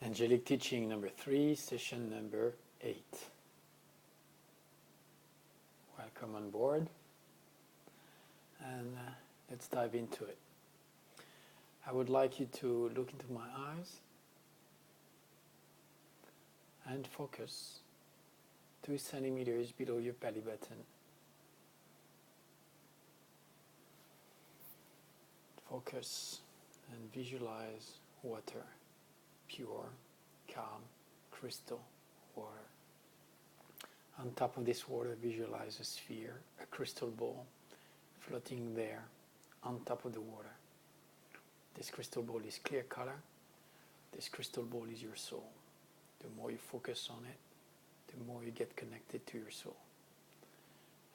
Angelic teaching number 3, session number 8. Welcome on board, and let's dive into it. I would like you to look into my eyes and focus 2 centimeters below your belly button. Focus and visualize water, pure, calm, crystal water. On top of this water, visualize a sphere, a crystal ball, floating there on top of the water. This crystal ball is clear color. This crystal ball is your soul. The more you focus on it, the more you get connected to your soul.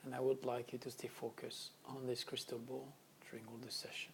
And I would like you to stay focused on this crystal ball during all the session.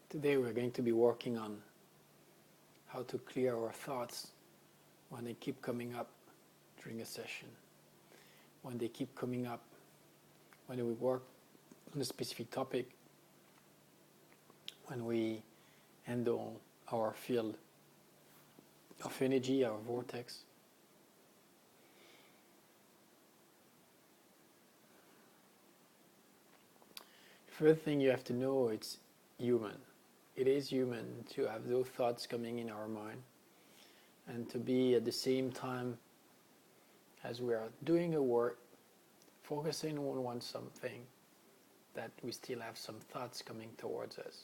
Today we're going to be working on how to clear our thoughts when they keep coming up during a session. When they keep coming up, when we work on a specific topic, when we handle our field of energy, our vortex. First thing you have to know, it's human. It is human to have those thoughts coming in our mind and to be at the same time as we are doing a work, focusing on one something, that we still have some thoughts coming towards us.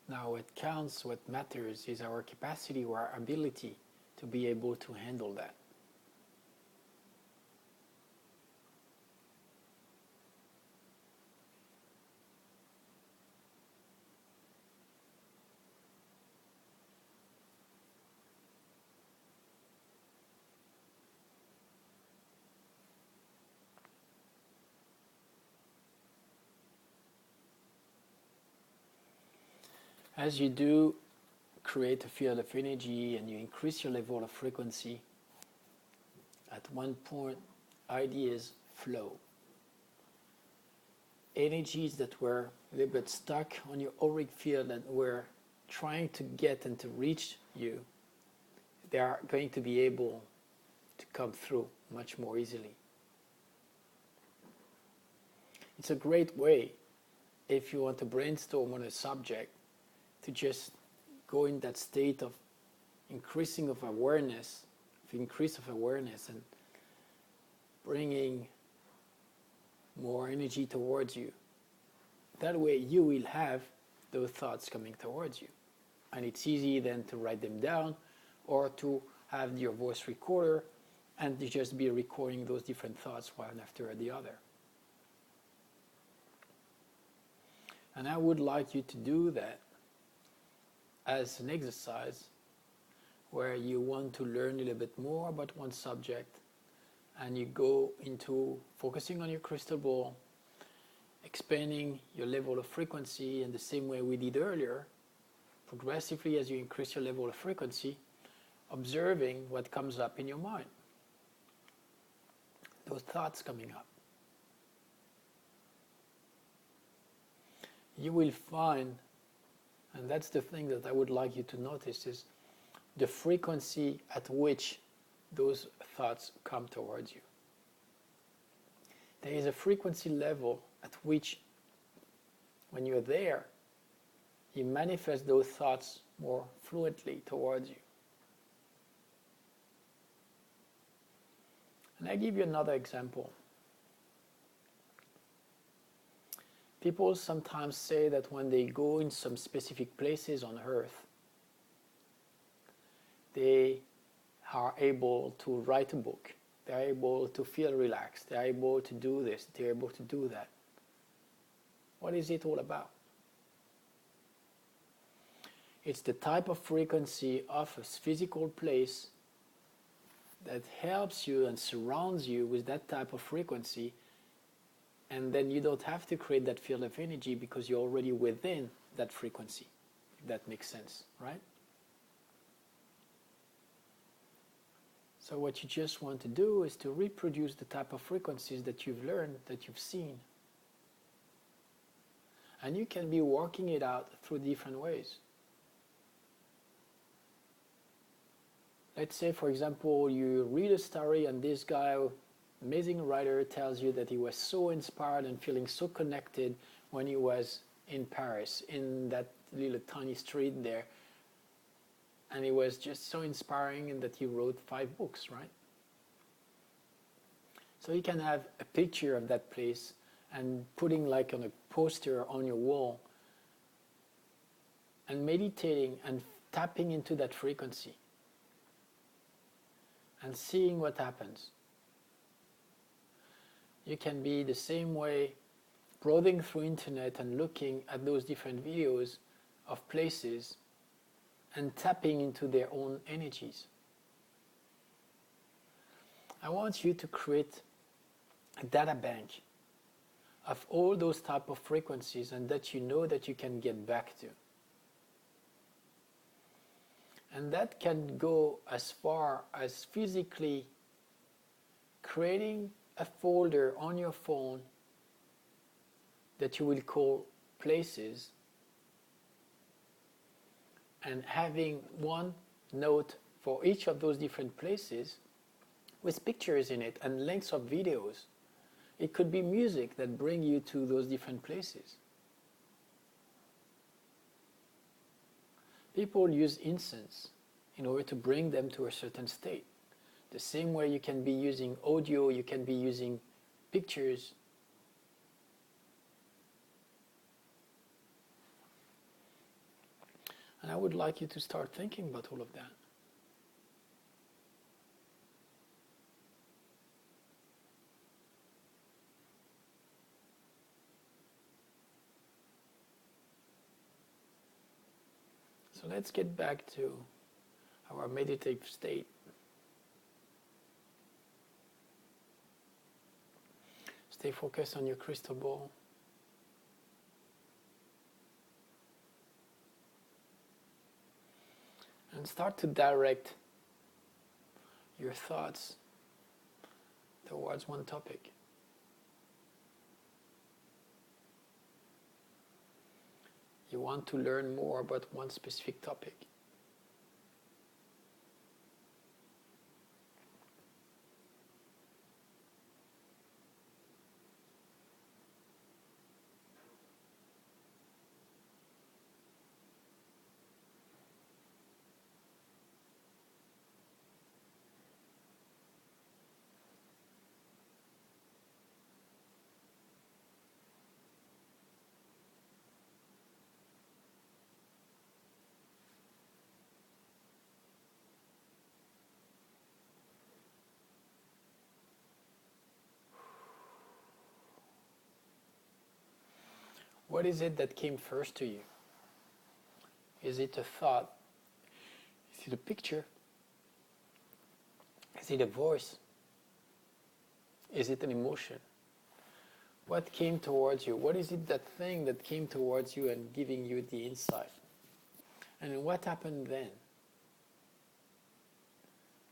Now what counts, what matters is our capacity or our ability to be able to handle that. As you do create a field of energy and you increase your level of frequency, at one point ideas flow. Energies that were a little bit stuck on your auric field and were trying to get and to reach you, they are going to be able to come through much more easily. It's a great way, if you want to brainstorm on a subject, to just go in that state of increase of awareness and bringing more energy towards you. That way you will have those thoughts coming towards you. And it's easy then to write them down or to have your voice recorder and to just be recording those different thoughts one after the other. And I would like you to do that as an exercise where you want to learn a little bit more about one subject and you go into focusing on your crystal ball, expanding your level of frequency in the same way we did earlier, progressively as you increase your level of frequency, observing what comes up in your mind. Those thoughts coming up. You will find And that's the thing that I would like you to notice is the frequency at which those thoughts come towards you. There is a frequency level at which, when you're there, you manifest those thoughts more fluently towards you. And I give you another example. People sometimes say that when they go in some specific places on earth, they are able to write a book. They're able to feel relaxed. They're able to do this. They're able to do that. What is it all about? It's the type of frequency of a physical place that helps you and surrounds you with that type of frequency, and then you don't have to create that field of energy because you're already within that frequency, if that makes sense, right? So what you just want to do is to reproduce the type of frequencies that you've learned, that you've seen. And you can be working it out through different ways. Let's say, for example, you read a story and this guy, amazing writer, tells you that he was so inspired and feeling so connected when he was in Paris, in that little tiny street there. And it was just so inspiring and that he wrote 5 books, right? So you can have a picture of that place and putting like on a poster on your wall and meditating and tapping into that frequency and seeing what happens. You can be the same way browsing through internet and looking at those different videos of places and tapping into their own energies. I want you to create a data bank of all those type of frequencies and that you know that you can get back to. And that can go as far as physically creating a folder on your phone that you will call places, and having one note for each of those different places with pictures in it and links of videos. It could be music that bring you to those different places. People use incense in order to bring them to a certain state. The same way you can be using audio, you can be using pictures. And I would like you to start thinking about all of that. So let's get back to our meditative state. Stay focused on your crystal ball. And start to direct your thoughts towards one topic. You want to learn more about one specific topic. What is it that came first to you? Is it a thought? Is it a picture? Is it a voice? Is it an emotion? What came towards you? What is it, that thing that came towards you and giving you the insight? And what happened then?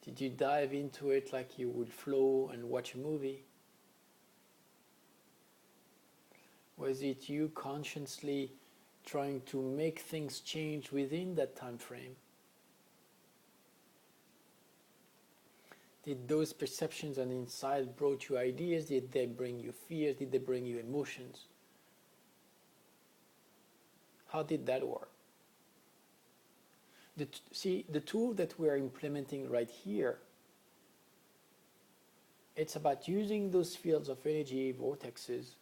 Did you dive into it like you would flow and watch a movie? Was it you consciously trying to make things change within that time frame? Did those perceptions and insights brought you ideas? Did they bring you fears? Did they bring you emotions? How did that work? See, the tool that we are implementing right here, it's about using those fields of energy, vortexes,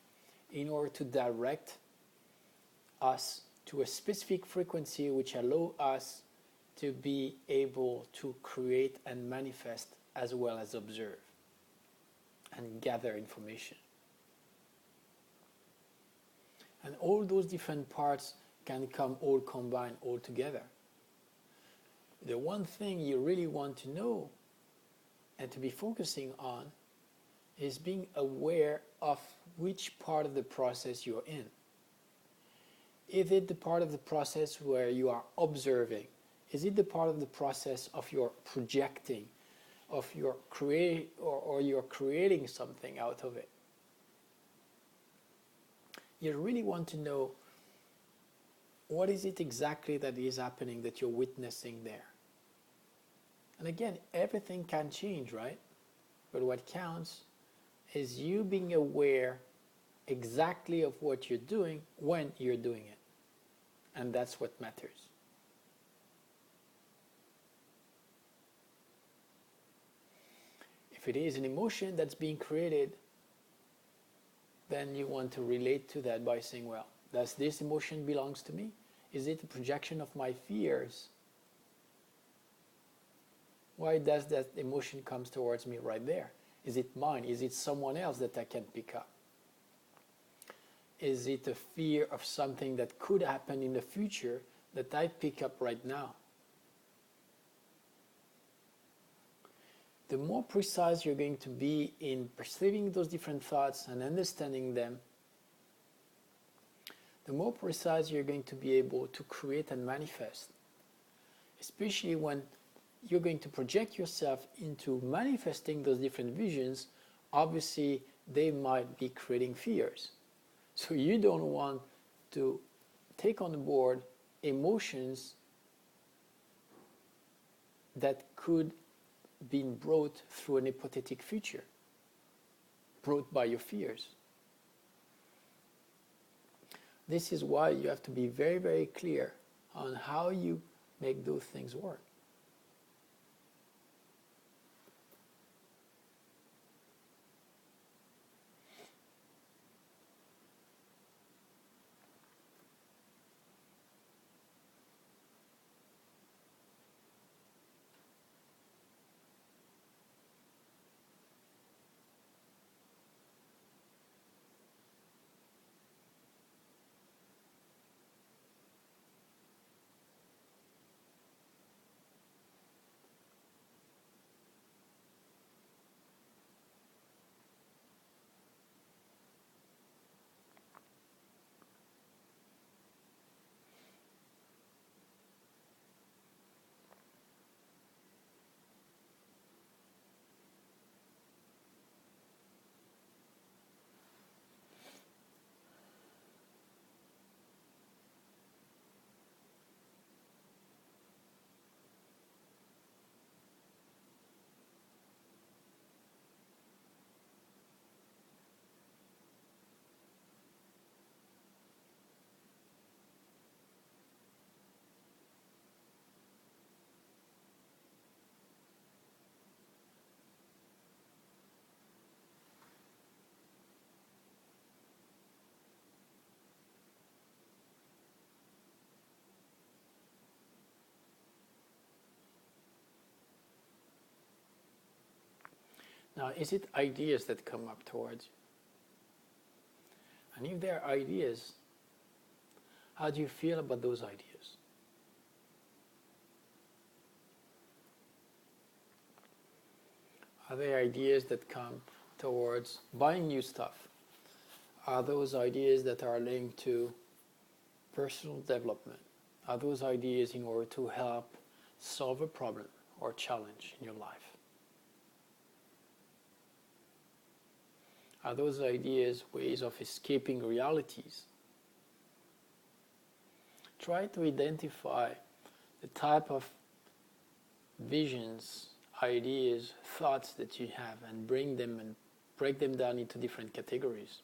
in order to direct us to a specific frequency which allow us to be able to create and manifest as well as observe and gather information. And all those different parts can come all combined all together. The one thing you really want to know and to be focusing on is being aware of which part of the process you're in. Is it the part of the process where you are observing? Is it the part of the process of your projecting, of your or you're creating something out of it? You really want to know what is it exactly that is happening that you're witnessing there. And again, everything can change, right? But what counts is you being aware exactly of what you're doing when you're doing it. And that's what matters. If it is an emotion that's being created, then you want to relate to that by saying, well, does this emotion belongs to me? Is it a projection of my fears? Why does that emotion come towards me right there? Is it mine? Is it someone else that I can pick up? Is it a fear of something that could happen in the future that I pick up right now? The more precise you're going to be in perceiving those different thoughts and understanding them, the more precise you're going to be able to create and manifest. Especially when you're going to project yourself into manifesting those different visions, obviously they might be creating fears. So you don't want to take on board emotions that could be brought through an hypothetical future, brought by your fears. This is why you have to be very, very clear on how you make those things work. Now, is it ideas that come up towards you? And if there are ideas, how do you feel about those ideas? Are there ideas that come towards buying new stuff? Are those ideas that are linked to personal development? Are those ideas in order to help solve a problem or challenge in your life? Are those ideas ways of escaping realities? Try to identify the type of visions, ideas, thoughts that you have and bring them and break them down into different categories.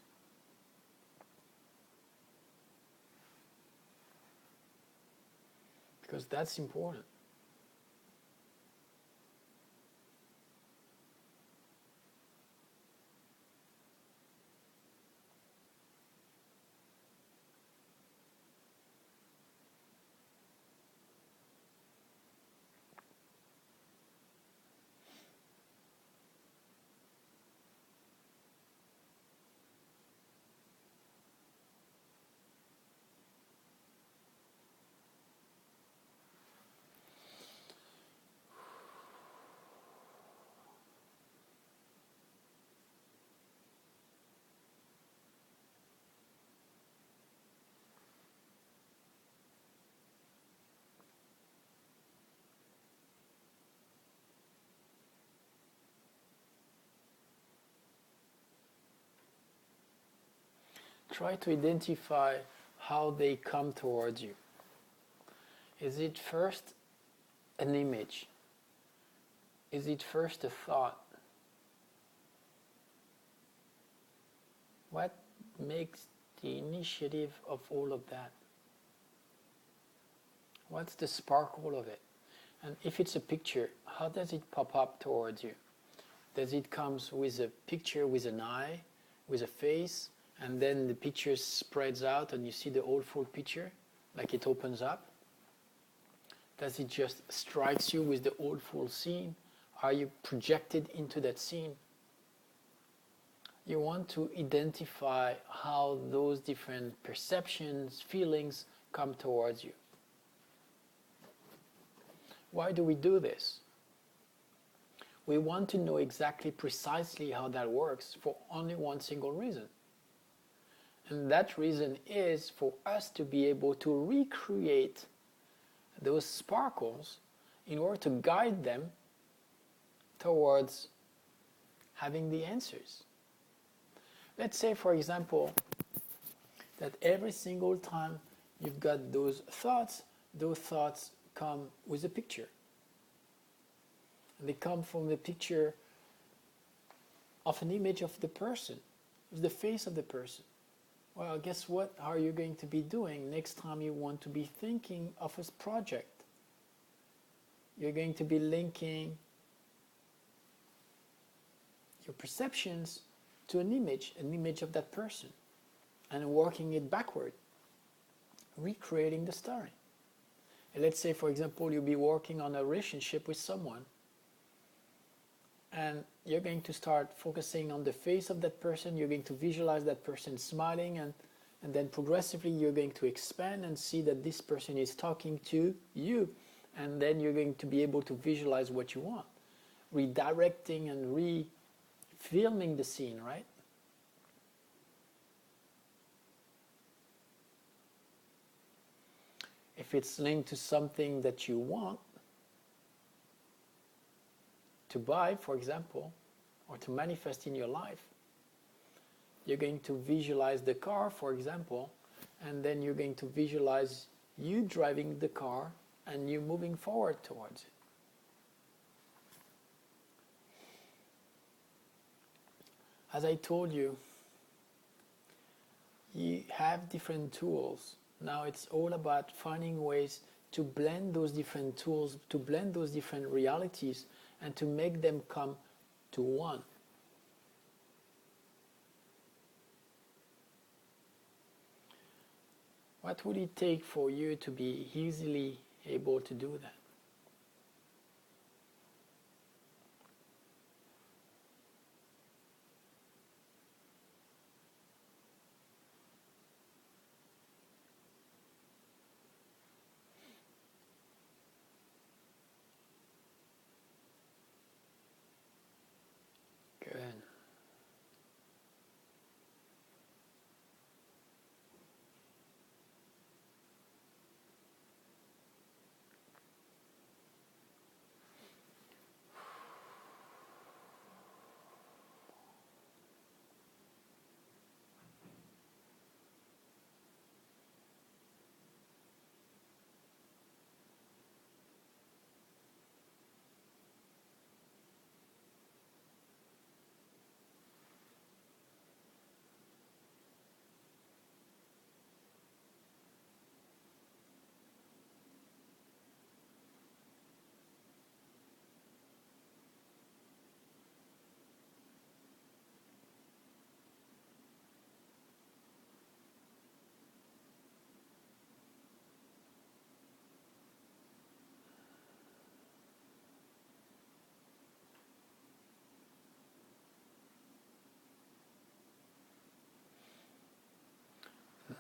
Because that's important. Try to identify how they come towards you. Is it first an image? Is it first a thought? What makes the initiative of all of that? What's the sparkle of it? And if it's a picture, how does it pop up towards you? Does it come with a picture with an eye, with a face, and then the picture spreads out and you see the whole full picture, like it opens up? Does it just strikes you with the whole full scene? Are you projected into that scene? You want to identify how those different perceptions, feelings come towards you. Why do we do this? We want to know exactly, precisely how that works for only one single reason. And that reason is for us to be able to recreate those sparkles in order to guide them towards having the answers. Let's say, for example, that every single time you've got those thoughts come with a picture. And they come from the picture of an image of the person, of the face of the person. Well, guess what are you going to be doing next time you want to be thinking of a project? You're going to be linking your perceptions to an image of that person, and working it backward, recreating the story. And let's say, for example, you'll be working on a relationship with someone, and you're going to start focusing on the face of that person. You're going to visualize that person smiling, and then progressively you're going to expand and see that this person is talking to you, and then you're going to be able to visualize what you want, redirecting and refilming the scene, right? If it's linked to something that you want to buy, for example, or to manifest in your life, you're going to visualize the car, for example, and then you're going to visualize you driving the car and you moving forward towards it. As I told you, you have different tools. Now it's all about finding ways to blend those different tools, to blend those different realities, and to make them come to one. What would it take for you to be easily able to do that? Good.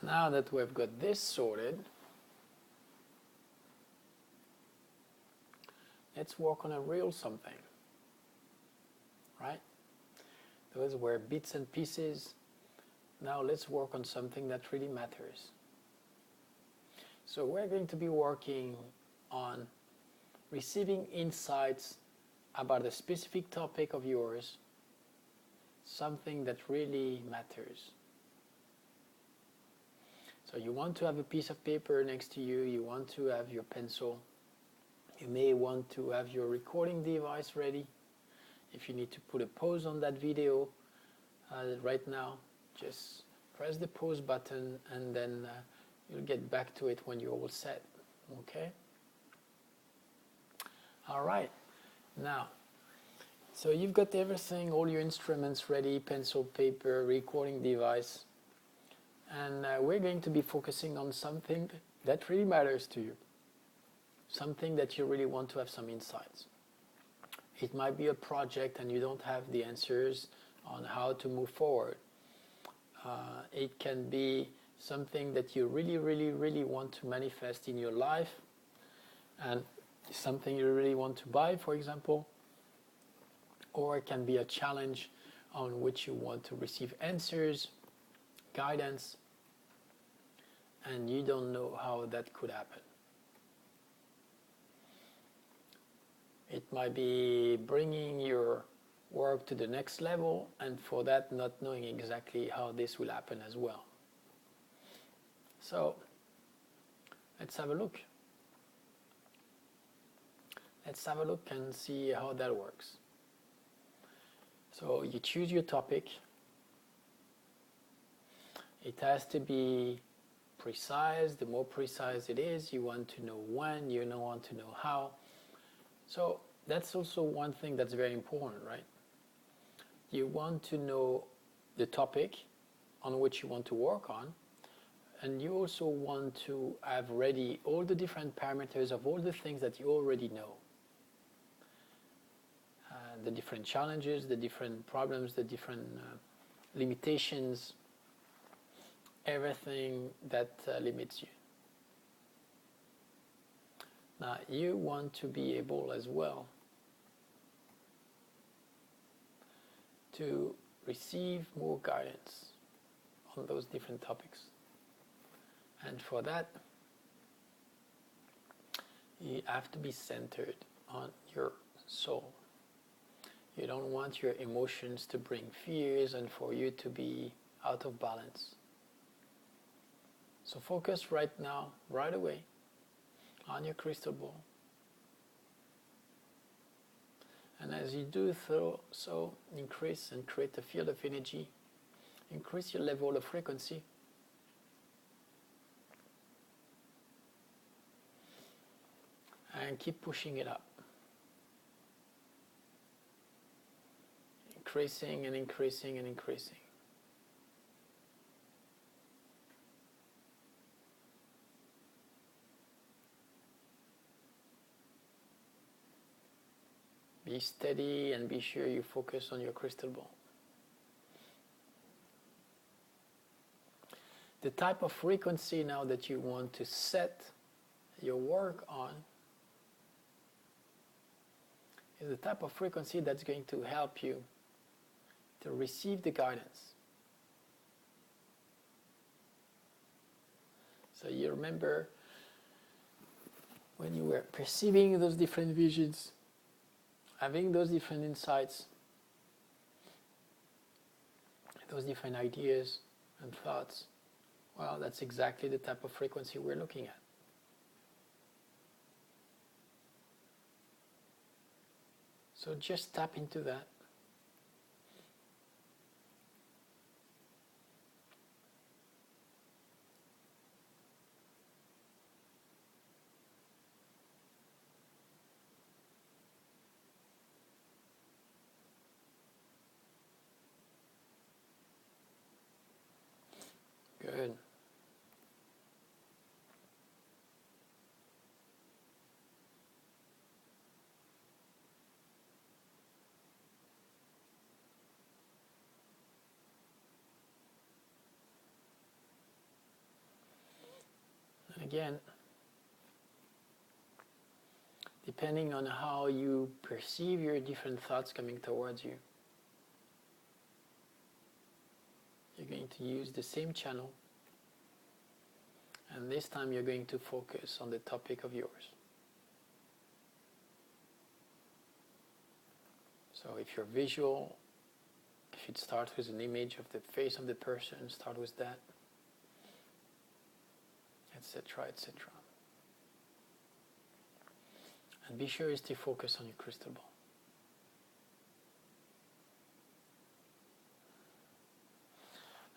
Now that we've got this sorted, let's work on a real something, right? Those were bits and pieces. Now let's work on something that really matters. So we're going to be working on receiving insights about a specific topic of yours, something that really matters. So you want to have a piece of paper next to you, you want to have your pencil, you may want to have your recording device ready. If you need to put a pause on that video right now, just press the pause button and then you'll get back to it when you're all set. Okay? Alright, now, so you've got everything, all your instruments ready, pencil, paper, recording device, and we're going to be focusing on something that really matters to you, something that you really want to have some insights. It might be a project and you don't have the answers on how to move forward. It can be something that you really want to manifest in your life, and something you really want to buy, for example, or it can be a challenge on which you want to receive answers, guidance, and you don't know how that could happen. It might be bringing your work to the next level, and for that not knowing exactly how this will happen as well. So let's have a look. Let's have a look and see how that works. So you choose your topic. It has to be precise. The more precise it is, you want to know when, you don't want to know how. So that's also one thing that's very important, right? You want to know the topic on which you want to work on, and you also want to have ready all the different parameters of all the things that you already know. The different challenges, the different problems, the different limitations, everything that limits you. Now you want to be able as well to receive more guidance on those different topics. And for that, you have to be centered on your soul. You don't want your emotions to bring fears and for you to be out of balance. So focus right now, right away, on your crystal ball. And as you do so, increase and create a field of energy, increase your level of frequency. And keep pushing it up. Increasing and increasing and increasing. Be steady and be sure you focus on your crystal ball. The type of frequency now that you want to set your work on is the type of frequency that's going to help you to receive the guidance. So you remember when you were perceiving those different visions, having those different insights, those different ideas and thoughts, well, that's exactly the type of frequency we're looking at. So just tap into that. Good. again, depending on how you perceive your different thoughts coming towards you, you're going to use the same channel, and this time you're going to focus on the topic of yours. So if you're visual, if it starts with an image of the face of the person, start with that, etc., etc. And be sure you stay focused on your crystal ball.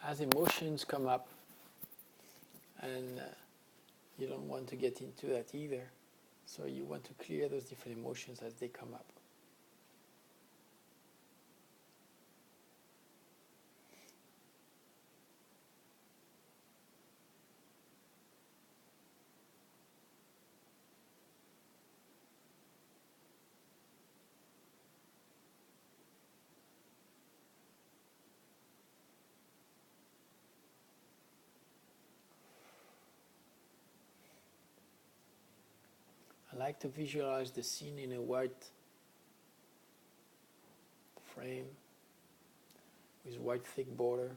As emotions come up, and you don't want to get into that either, so you want to clear those different emotions as they come up. I like to visualize the scene in a white frame with white thick border.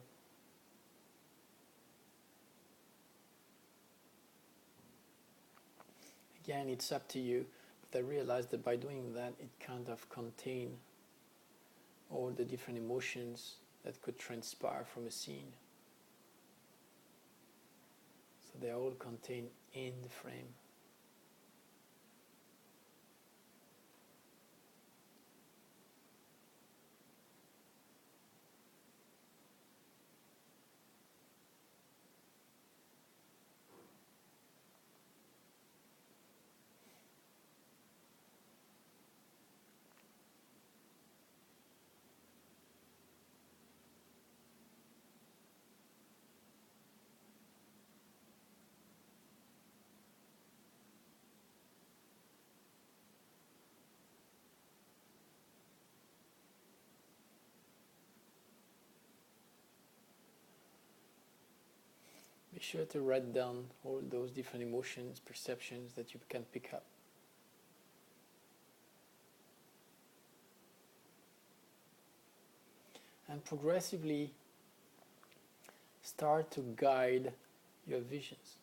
Again, it's up to you, but I realized that by doing that, it kind of contains all the different emotions that could transpire from a scene. So they're all contained in the frame. Be sure to write down all those different emotions, perceptions that you can pick up. And progressively start to guide your visions.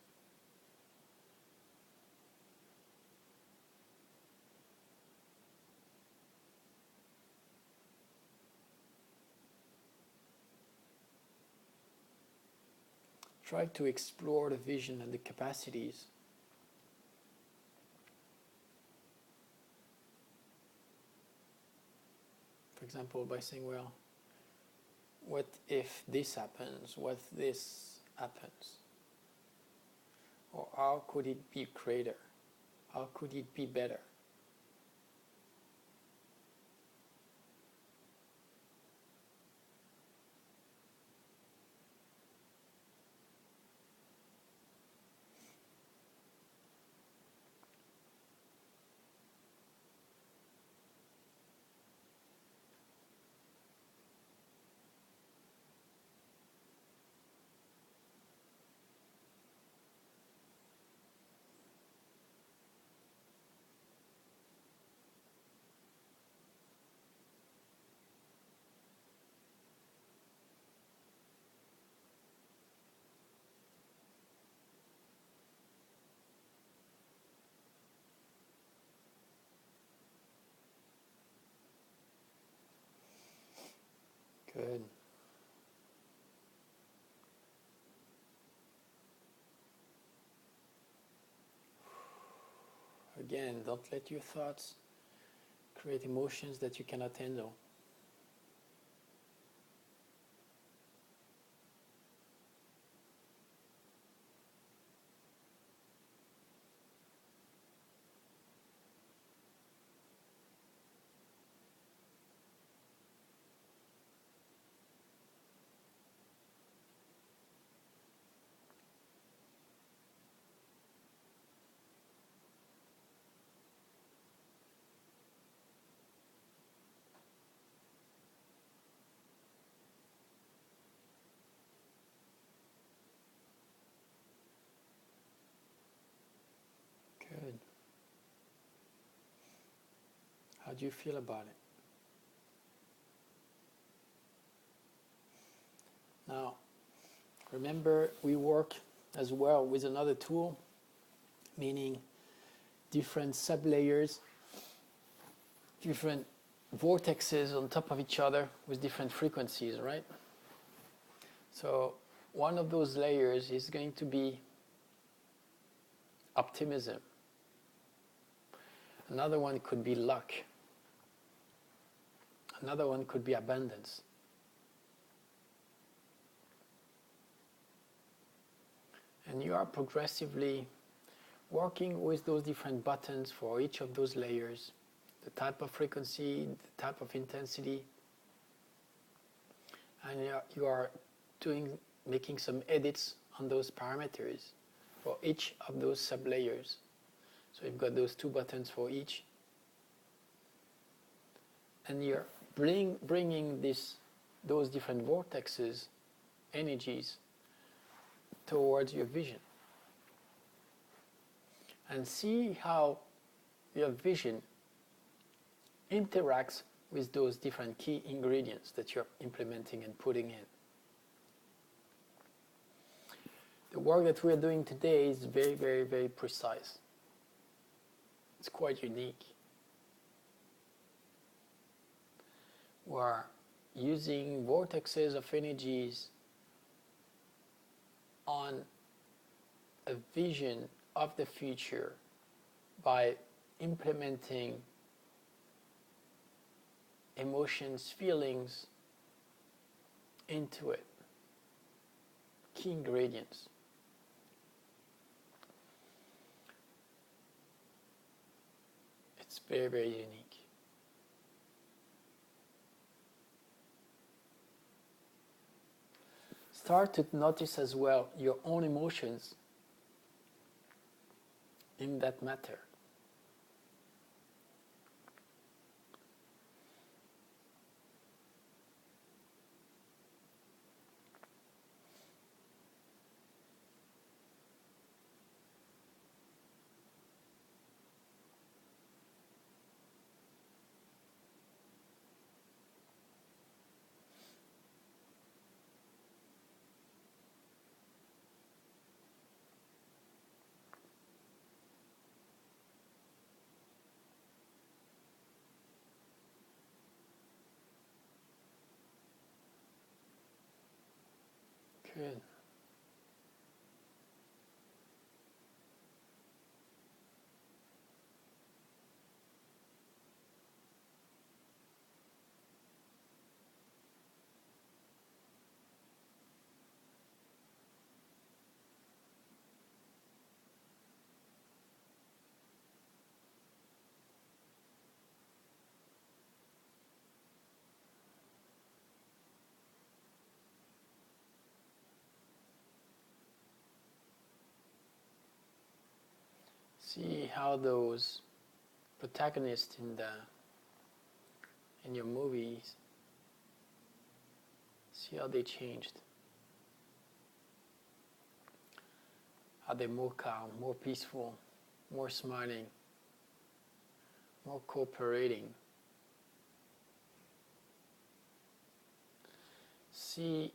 Try to explore the vision and the capacities. For example, by saying, well, what if this happens? What if this happens? Or how could it be greater? How could it be better? Good. Again, don't let your thoughts create emotions that you cannot handle. How do you feel about it? Now, remember, we work as well with another tool, meaning different sublayers, different vortexes on top of each other with different frequencies, right? So one of those layers is going to be optimism. Another one could be luck. Another one could be abundance. And you are progressively working with those different buttons for each of those layers, the type of frequency, the type of intensity, and you are making some edits on those parameters for each of those sublayers. So you've got those two buttons for each, and you're bringing those different vortexes, energies, towards your vision. And see how your vision interacts with those different key ingredients that you're implementing and putting in. The work that we're doing today is very, very, very precise. It's quite unique. We're using vortexes of energies on a vision of the future by implementing emotions, feelings into it. Key ingredients. It's very, very unique. Start to notice as well your own emotions in that matter. Good. See how those protagonists in your movies, see how they changed. Are they more calm, more peaceful, more smiling, more cooperating? See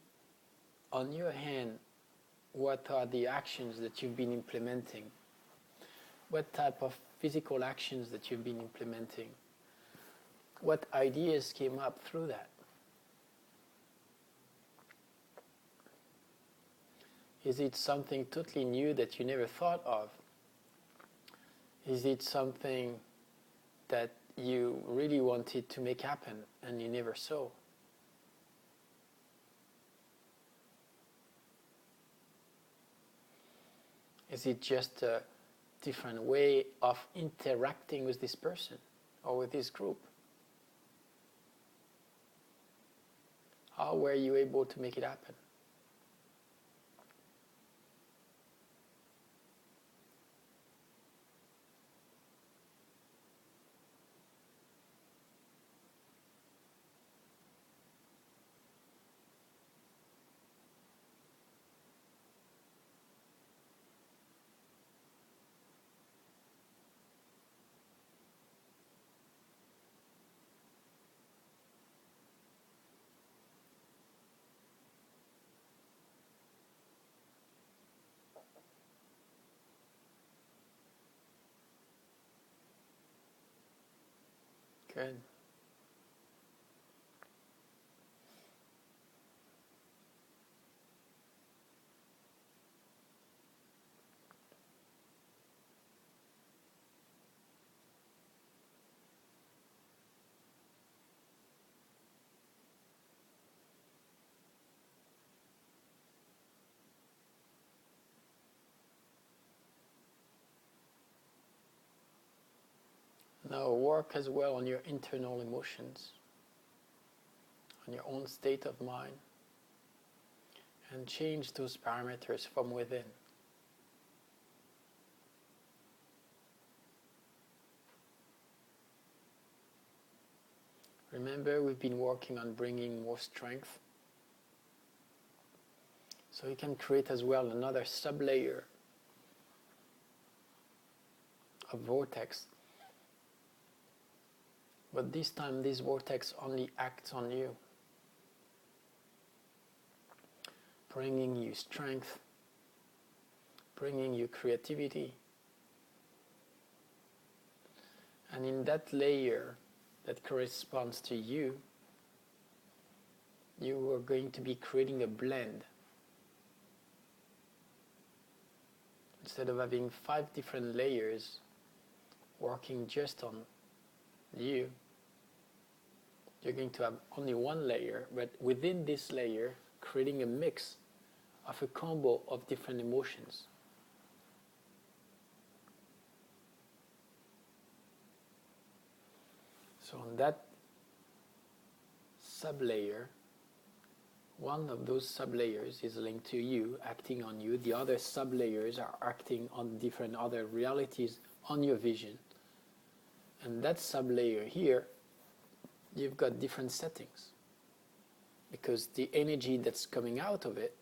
on your hand what are the actions that you've been implementing. What type of physical actions that you've been implementing? What ideas came up through that? Is it something totally new that you never thought of? Is it something that you really wanted to make happen and you never saw? Is it just a different way of interacting with this person or with this group? How were you able to make it happen? Good. Now work as well on your internal emotions, on your own state of mind, and change those parameters from within. Remember, we've been working on bringing more strength, so you can create as well another sub-layer of vortex. But this time this vortex only acts on you, bringing you strength, bringing you creativity. And in that layer that corresponds to you, you are going to be creating a blend. Instead of having 5 different layers working just on you, you're going to have only one layer, but within this layer, creating a mix of a combo of different emotions. So on that sub-layer, one of those sub-layers is linked to you, acting on you. The other sub-layers are acting on different other realities on your vision. And that sub-layer here, you've got different settings, because the energy that's coming out of it,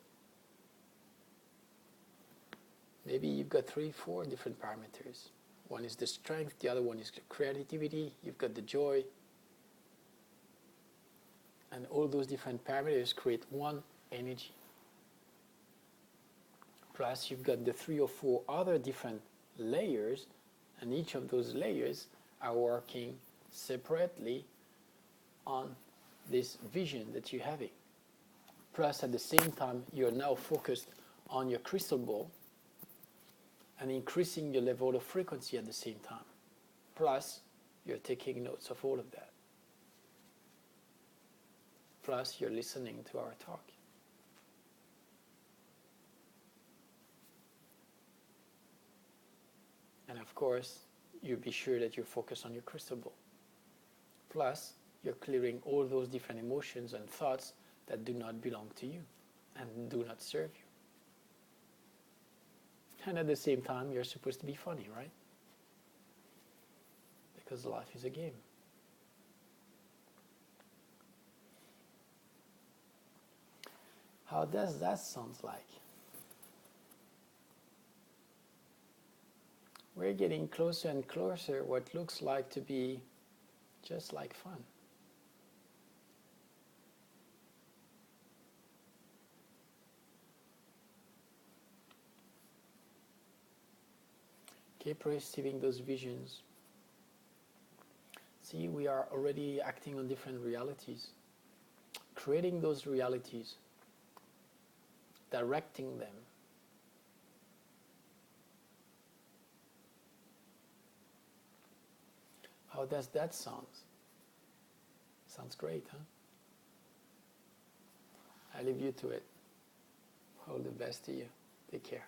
maybe you've got 3, 4 different parameters. One is the strength, the other one is the creativity, you've got the joy. And all those different parameters create one energy. Plus you've got the 3 or 4 other different layers, and each of those layers are working separately on this vision that you're having. Plus at the same time you're now focused on your crystal ball and increasing your level of frequency at the same time. Plus you're taking notes of all of that. Plus you're listening to our talk. And of course you be sure that you're focused on your crystal ball. Plus you're clearing all those different emotions and thoughts that do not belong to you and do not serve you. And at the same time, you're supposed to be funny, right? Because life is a game. How does that sound like? We're getting closer and closer what looks like to be just like fun. Keep receiving those visions. See, we are already acting on different realities. Creating those realities. Directing them. How does that sound? Sounds great, huh? I leave you to it. All the best to you. Take care.